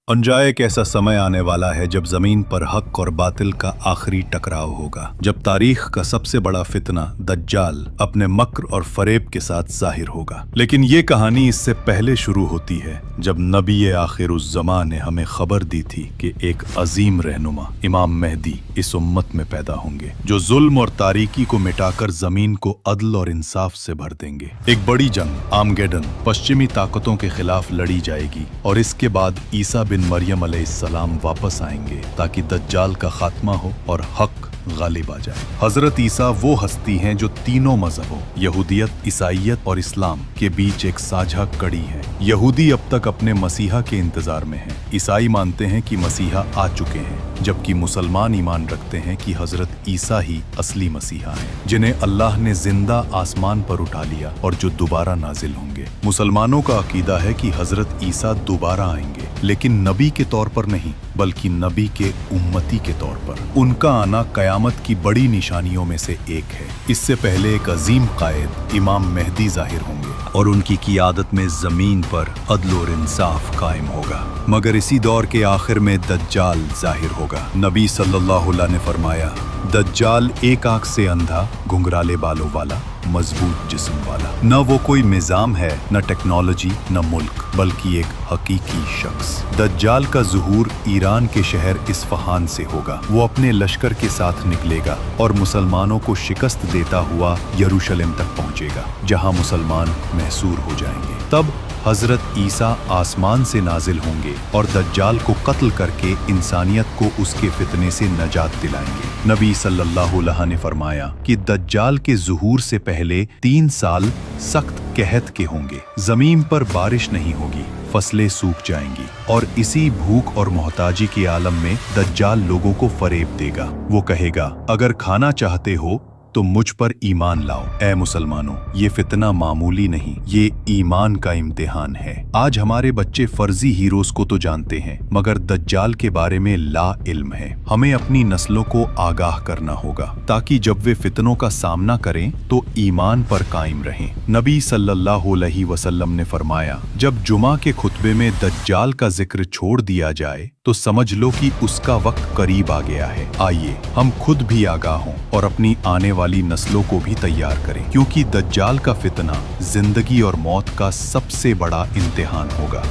अनजाए एक ऐसा समय आने वाला है जब जमीन पर हक और बातिल का आखिरी टकराव होगा, जब तारीख का सबसे बड़ा फितना दज्जाल अपने मक्र और फरेब के साथ जाहिर होगा। लेकिन ये कहानी इससे पहले शुरू होती है, जब नबी आखिरुज़्ज़मा ने हमें खबर दी थी कि एक अजीम रहनुमा इमाम मेहदी इस उम्मत में पैदा होंगे, जो जुल्म और तारीकी को मिटाकर जमीन को अदल और इंसाफ से भर देंगे। एक बड़ी जंग आर्मगेडन पश्चिमी ताकतों के खिलाफ लड़ी जाएगी और इसके बाद ईसा बिन मरियम अलैहिस्सलाम वापस आएंगे ताकि दज्जाल का खात्मा हो और हक गालिब आ जाए। हजरत ईसा वो हस्ती हैं जो तीनों मजहबों यहूदियत, ईसाइयत और इस्लाम के बीच एक साझा कड़ी है। यहूदी अब तक अपने मसीहा के इंतजार में हैं, ईसाई मानते हैं कि मसीहा आ चुके हैं, जबकि मुसलमान ईमान रखते हैं कि हजरत ईसा ही असली मसीहा हैं, जिन्हें अल्लाह ने जिंदा आसमान पर उठा लिया और जो दोबारा नाजिल होंगे। मुसलमानों का अकीदा है कि हजरत ईसा दोबारा आएंगे, लेकिन नबी के तौर पर नहीं, बल्कि नबी के उम्मती के तौर पर। उनका आना कयामत की बड़ी निशानियों में से एक है। इससे पहले एक अजीम कायद इमाम मेहदी जाहिर होंगे और उनकी क़ियादत में जमीन पर अदल और इंसाफ कायम होगा। मगर इसी दौर के आखिर में दज्जाल जाहिर होगा। नबी सल्लल्लाहु अलैहि वसल्लम ने फरमाया, दज्जाल एक आंख से अंधा, घुंघराले बालों वाला, मजबूत जिस्म वाला। न वो कोई निज़ाम है, न टेक्नोलॉजी, न मुल्क, बल्कि एक हकीकी शख्स। दज्जाल का ज़ुहूर ईरान के शहर इस्फहान से होगा। वो अपने लश्कर के साथ निकलेगा और मुसलमानों को शिकस्त देता हुआ यरूशलेम तक पहुंचेगा, जहां मुसलमान महसूर हो जाएंगे। तब हजरत ईसा आसमान से नाजिल होंगे और दज्जाल को कत्ल करके इंसानियत को उसके फितने से नजात दिलाएंगे। नबी सल्लल्लाहु अलैहि वसल्लम ने फरमाया कि दज्जाल के ज़ुहूर से पहले 3 साल सख्त कहत के होंगे। जमीन पर बारिश नहीं होगी, फसलें सूख जाएंगी और इसी भूख और मोहताजी के आलम में दज्जाल लोगों को फरेब देगा। वो कहेगा, अगर खाना चाहते हो तो मुझ पर ईमान लाओ। ऐ मुसलमानों, ये फितना मामूली नहीं, ये ईमान का इम्तिहान है। आज हमारे बच्चे फर्जी हीरोज को तो जानते हैं, मगर दज्जाल के बारे में ला इल्म है। हमें अपनी नस्लों को आगाह करना होगा ताकि जब वे फितनों का सामना करें तो ईमान पर कायम रहें। नबी सल्लल्लाहु अलैहि वसल्लम ने फरमाया, जब जुमा के खुतबे में दज्जाल का जिक्र छोड़ दिया जाए तो समझ लो कि उसका वक्त करीब आ गया है। आइए हम खुद भी आगाह हों और अपनी आने वाली नस्लों को भी तैयार करें, क्योंकि दज्जाल का फितना जिंदगी और मौत का सबसे बड़ा इम्तिहान होगा।